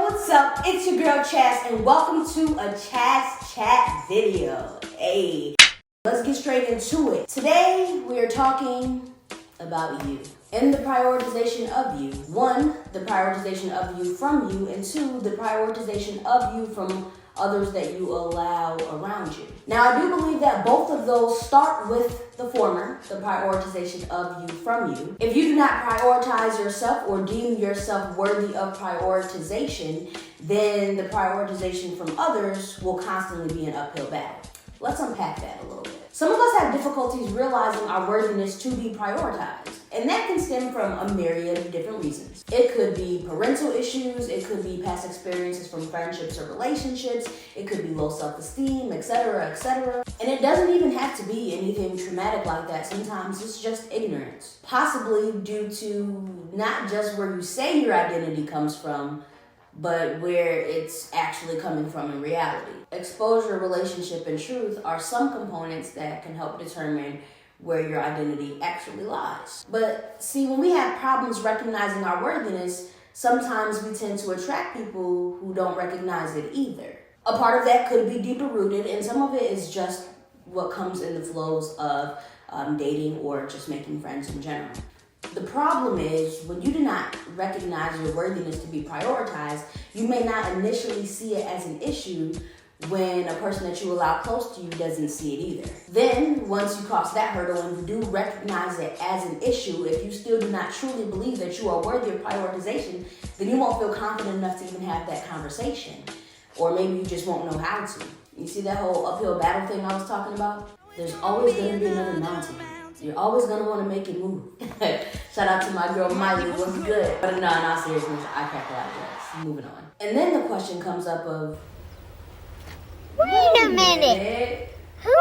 what's up? It's your girl Chas and welcome to a Chas Chat video. Hey, let's get straight into it. Today we are talking about you and the prioritization of you. One, the prioritization of you from you, and two, the prioritization of you from others that you allow around you. Now, I do believe that both of those start with the former, the prioritization of you from you. If you do not prioritize yourself or deem yourself worthy of prioritization, then the prioritization from others will constantly be an uphill battle. Let's unpack that a little bit. Some of us have difficulties realizing our worthiness to be prioritized, and that can stem from a myriad of different reasons. It could be parental issues, it could be past experiences from friendships or relationships, it could be low self-esteem, etc., etc. And it doesn't even have to be anything traumatic like that. Sometimes it's just ignorance, possibly due to not just where you say your identity comes from, but where it's actually coming from in reality. Exposure, relationship, and truth are some components that can help determine where your identity actually lies. But see, when we have problems recognizing our worthiness, sometimes we tend to attract people who don't recognize it either. A part of that could be deeper rooted, and some of it is just what comes in the flows of dating or just making friends in general. The problem is, when you do not recognize your worthiness to be prioritized, you may not initially see it as an issue when a person that you allow close to you doesn't see it either. Then, once you cross that hurdle and you do recognize it as an issue, if you still do not truly believe that you are worthy of prioritization, then you won't feel confident enough to even have that conversation. Or maybe you just won't know how to. You see that whole uphill battle thing I was talking about? There's always going to be another mountain. You're always going to want to make it move. Shout out to my girl Miley, what's good? But no, seriously, I crack a lot of jokes. Moving on. And then the question comes up of, wait a minute. Who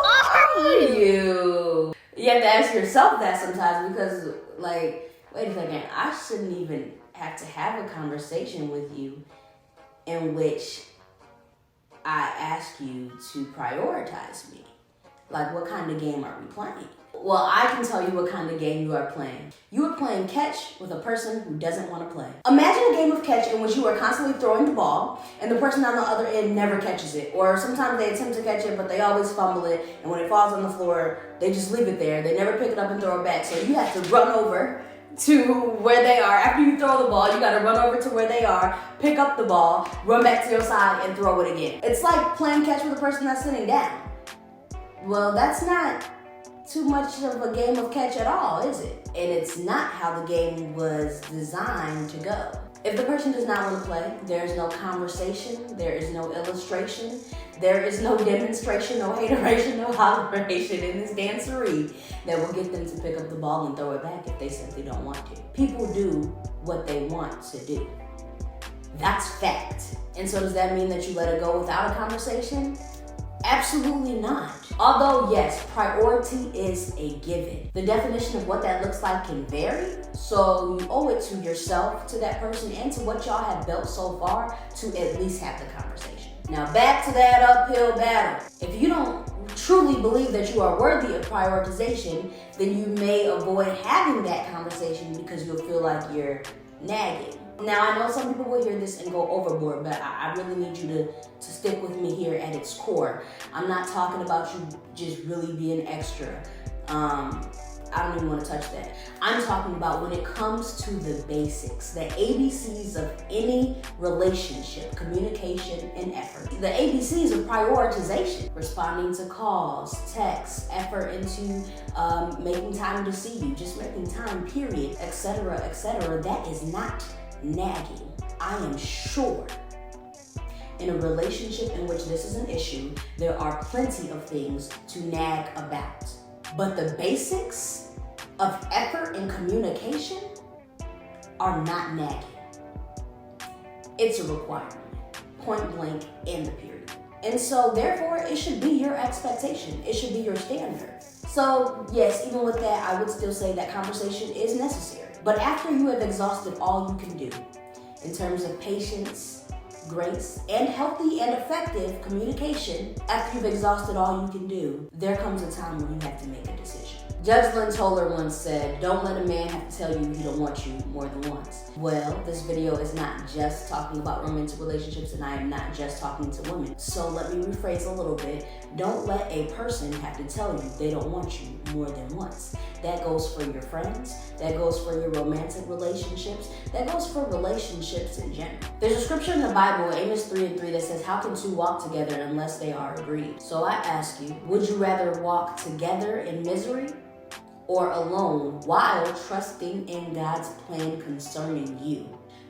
are you? You have to ask yourself that sometimes because, like, wait a second, I shouldn't even have to have a conversation with you in which I ask you to prioritize me. Like, what kind of game are we playing? Well, I can tell you what kind of game you are playing. You are playing catch with a person who doesn't want to play. Imagine a game of catch in which you are constantly throwing the ball and the person on the other end never catches it. Or sometimes they attempt to catch it, but they always fumble it. And when it falls on the floor, they just leave it there. They never pick it up and throw it back. So you have to run over to where they are. After you throw the ball, you got to run over to where they are, pick up the ball, run back to your side, and throw it again. It's like playing catch with a person that's sitting down. Well, that's not too much of a game of catch at all, is it? And it's not how the game was designed to go. If the person does not want to play, there's no conversation, there is no illustration, there is no demonstration, no hateration, no holleration in this dancery that will get them to pick up the ball and throw it back if they simply don't want to. People do what they want to do. That's fact. And so does that mean that you let it go without a conversation? Absolutely not. Although, yes, priority is a given. The definition of what that looks like can vary, so you owe it to yourself, to that person, and to what y'all have built so far to at least have the conversation. Now, back to that uphill battle. If you don't truly believe that you are worthy of prioritization, then you may avoid having that conversation because you'll feel like you're nagging. Now, I know some people will hear this and go overboard, but I really need you to stick with me here at its core. I'm not talking about you just really being extra. I don't even want to touch that. I'm talking about when it comes to the basics, the ABCs of any relationship, communication, and effort. The ABCs of prioritization: responding to calls, texts, effort into making time to see you, just making time, period, etc., etc. That is not nagging. I am sure in a relationship in which this is an issue, there are plenty of things to nag about. But the basics of effort and communication are not nagging. It's a requirement, point blank, and the period. And so therefore, it should be your expectation. It should be your standard. So yes, even with that, I would still say that conversation is necessary. But after you have exhausted all you can do in terms of patience, grace, and healthy and effective communication, after you've exhausted all you can do, there comes a time when you have to make a decision. Judge Lynn Toller once said, "Don't let a man have to tell you he don't want you more than once." Well, this video is not just talking about romantic relationships, and I am not just talking to women. So let me rephrase a little bit. Don't let a person have to tell you they don't want you more than once. That goes for your friends, that goes for your romantic relationships, that goes for relationships in general. There's a scripture in the Bible, Amos 3:3, that says, "How can two walk together unless they are agreed?" So I ask you, would you rather walk together in misery or alone while trusting in God's plan concerning you?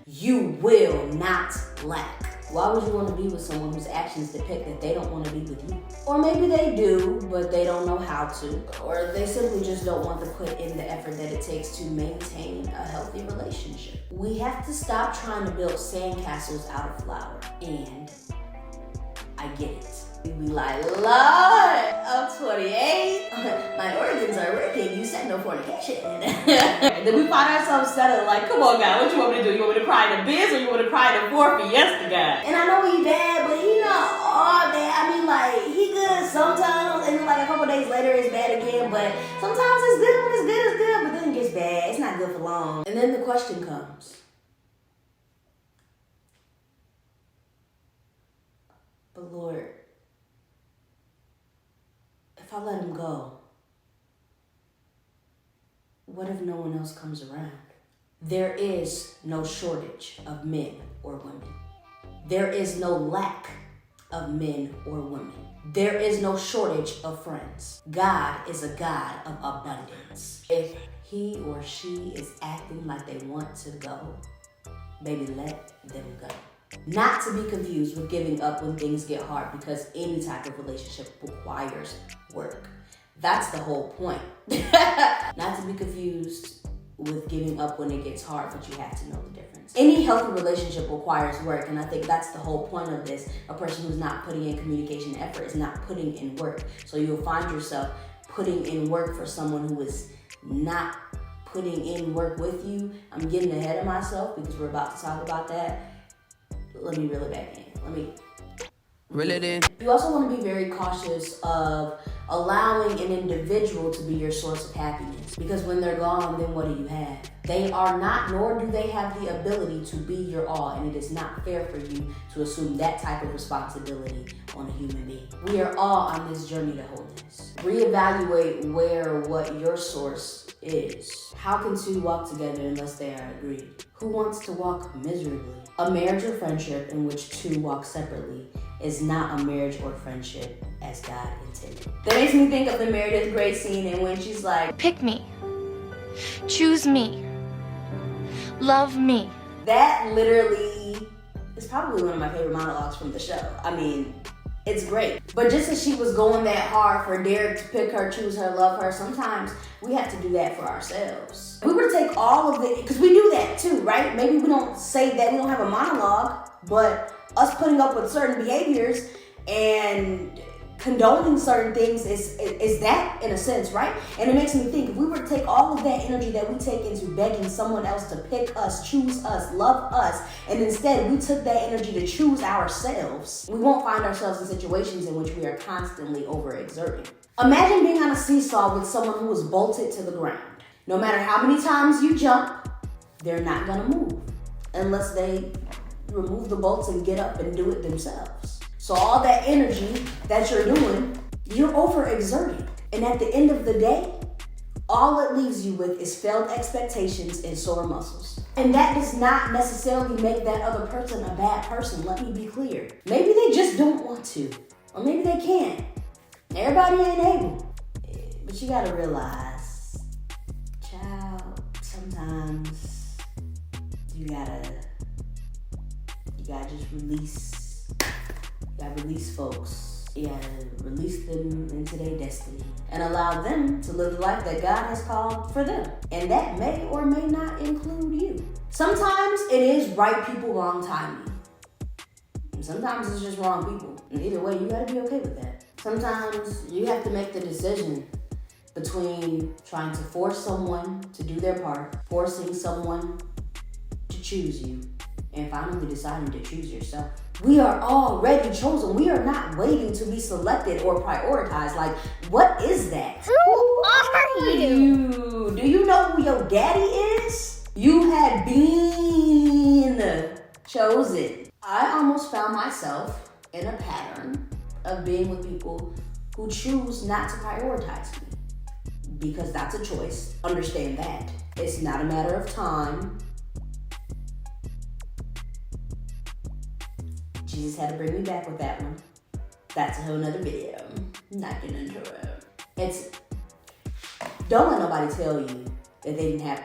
You will not lack. Why would you want to be with someone whose actions depict that they don't want to be with you? Or maybe they do, but they don't know how to. Or they simply just don't want to put in the effort that it takes to maintain a healthy relationship. We have to stop trying to build sandcastles out of flour. And I get it. We be like, "Lord, I'm 28. My organs are working. You said no fornication." And then we find ourselves settling like, "Come on, God, what you want me to do? You want me to cry in the biz or you want to cry in the forfeit? Yes, to God." And I know he bad, but he not all bad. I mean, like, he good sometimes, and then like a couple days later it's bad again. But sometimes it's good when it's good, but then it gets bad. It's not good for long. And then the question comes, but Lord, if I let him go, what if no one else comes around? There is no shortage of men or women. There is no lack of men or women. There is no shortage of friends. God is a God of abundance. If he or she is acting like they want to go, baby, let them go. Not to be confused with giving up when things get hard, because any type of relationship requires work. That's the whole point. Not to be confused with giving up when it gets hard, but you have to know the difference. Any healthy relationship requires work, and I think that's the whole point of this. A person who's not putting in communication effort is not putting in work. So you'll find yourself putting in work for someone who is not putting in work with you. I'm getting ahead of myself because we're about to talk about that. Let me reel it back in. Reel it in. You also want to be very cautious of allowing an individual to be your source of happiness, because when they're gone, then what do you have? They are not, nor do they have the ability to be your all, and it is not fair for you to assume that type of responsibility on a human being. We are all on this journey to wholeness. Reevaluate where what your source is. How can two walk together unless they are agreed? Who wants to walk miserably? A marriage or friendship in which two walk separately is not a marriage or friendship as God intended. That makes me think of the Meredith Grey scene, and when she's like, "Pick me. Choose me. Love me." That literally is probably one of my favorite monologues from the show. I mean, it's great. But just as she was going that hard for Derek to pick her, choose her, love her, sometimes we have to do that for ourselves. If we were to take all of it, because we do that too, right? Maybe we don't say that, we don't have a monologue, but us putting up with certain behaviors and condoning certain things is that in a sense, right? And it makes me think, if we were to take all of that energy that we take into begging someone else to pick us, choose us, love us, and instead we took that energy to choose ourselves, we won't find ourselves in situations in which we are constantly overexerting. Imagine being on a seesaw with someone who is bolted to the ground. No matter how many times you jump, they're not gonna move unless they remove the bolts and get up and do it themselves. So all that energy that you're doing, you're overexerting. And at the end of the day, all it leaves you with is failed expectations and sore muscles. And that does not necessarily make that other person a bad person. Let me be clear. Maybe they just don't want to, or maybe they can't. Everybody ain't able. But you gotta realize, child, sometimes you gotta just release. You gotta release folks. You gotta release them into their destiny and allow them to live the life that God has called for them. And that may or may not include you. Sometimes it is right people, wrong timing. And sometimes it's just wrong people. And either way, you gotta be okay with that. Sometimes you have to make the decision between trying to force someone to do their part, forcing someone to choose you, and finally deciding to choose yourself. We are already chosen. We are not waiting to be selected or prioritized. Like, what is that? Who are are you? Do you know who your daddy is? You had been chosen. I almost found myself in a pattern of being with people who choose not to prioritize me. Because that's a choice. Understand that. It's not a matter of time. Jesus had to bring me back with that one. That's a whole nother video. Not getting into it. Don't let nobody tell you that they didn't have.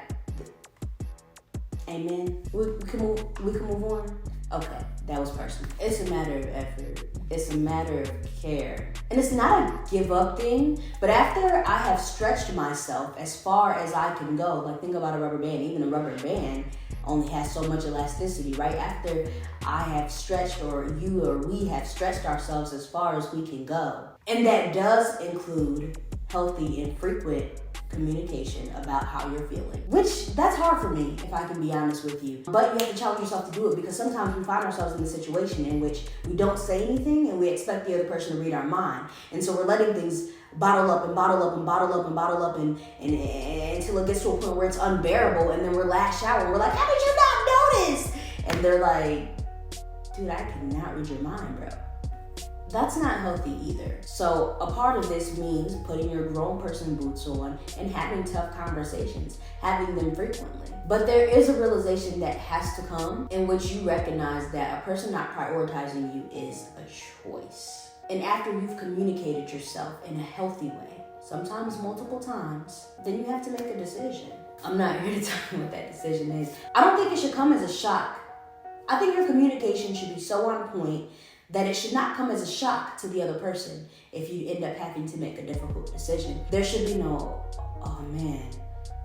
Amen. We can move on. Okay, that was personal. It's a matter of effort. It's a matter of care. And it's not a give up thing, but after I have stretched myself as far as I can go, like think about a rubber band, even a rubber band only has so much elasticity, right? After I have stretched, or you or we have stretched ourselves as far as we can go. And that does include healthy and frequent communication about how you're feeling, which that's hard for me, if I can be honest with you. But you have to challenge yourself to do it, because sometimes we find ourselves in a situation in which we don't say anything and we expect the other person to read our mind. And so we're letting things bottle up and bottle up and bottle up and bottle up and until it gets to a point where it's unbearable, and then we're lash out and we're like, how did you not notice? And they're like, dude, I cannot read your mind, bro. That's not healthy either. So a part of this means putting your grown person boots on and having tough conversations, having them frequently. But there is a realization that has to come in which you recognize that a person not prioritizing you is a choice. And after you've communicated yourself in a healthy way, sometimes multiple times, then you have to make a decision. I'm not here to tell you what that decision is. I don't think it should come as a shock. I think your communication should be so on point that it should not come as a shock to the other person if you end up having to make a difficult decision. There should be no, oh man,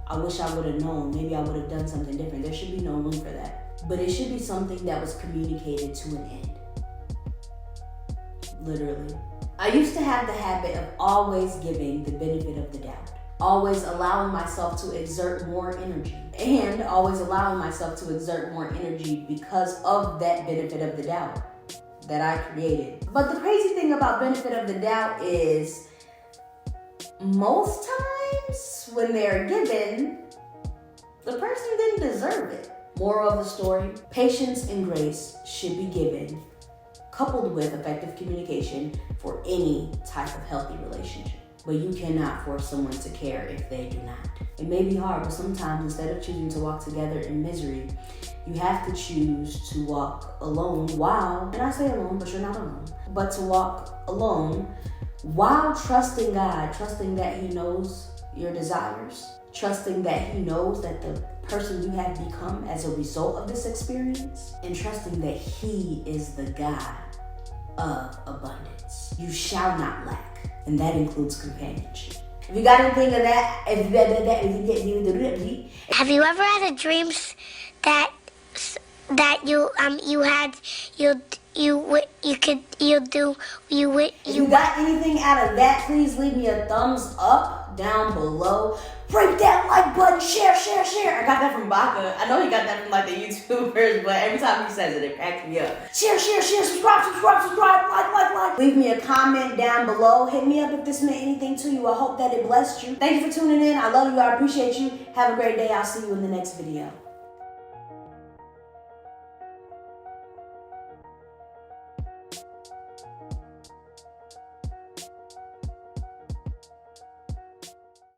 I wish I would have known. Maybe I would have done something different. There should be no room for that. But it should be something that was communicated to an end. Literally. I used to have the habit of always giving the benefit of the doubt. Always allowing myself to exert more energy. And always allowing myself to exert more energy because of that benefit of the doubt that I created. But the crazy thing about benefit of the doubt is most times when they're given, the person didn't deserve it. Moral of the story, patience and grace should be given, coupled with effective communication for any type of healthy relationship. But you cannot force someone to care if they do not. It may be hard, but sometimes instead of choosing to walk together in misery, you have to choose to walk alone while, and I say alone, but you're not alone, but to walk alone while trusting God, trusting that He knows your desires, trusting that He knows that the person you have become as a result of this experience, and trusting that He is the God of abundance. You shall not lack, and that includes companionship. If you got anything of that, Have you ever had a dream that you If you got anything out of that, please leave me a thumbs up down below. Break that like button, share. I got that from Baca. I know he got that from like the YouTubers, but every time he says it cracks me up. Share, subscribe, like. Leave me a comment down below. Hit me up if this meant anything to you. I hope that it blessed you. Thank you for tuning in. I love you. I appreciate you. Have a great day. I'll see you in the next video.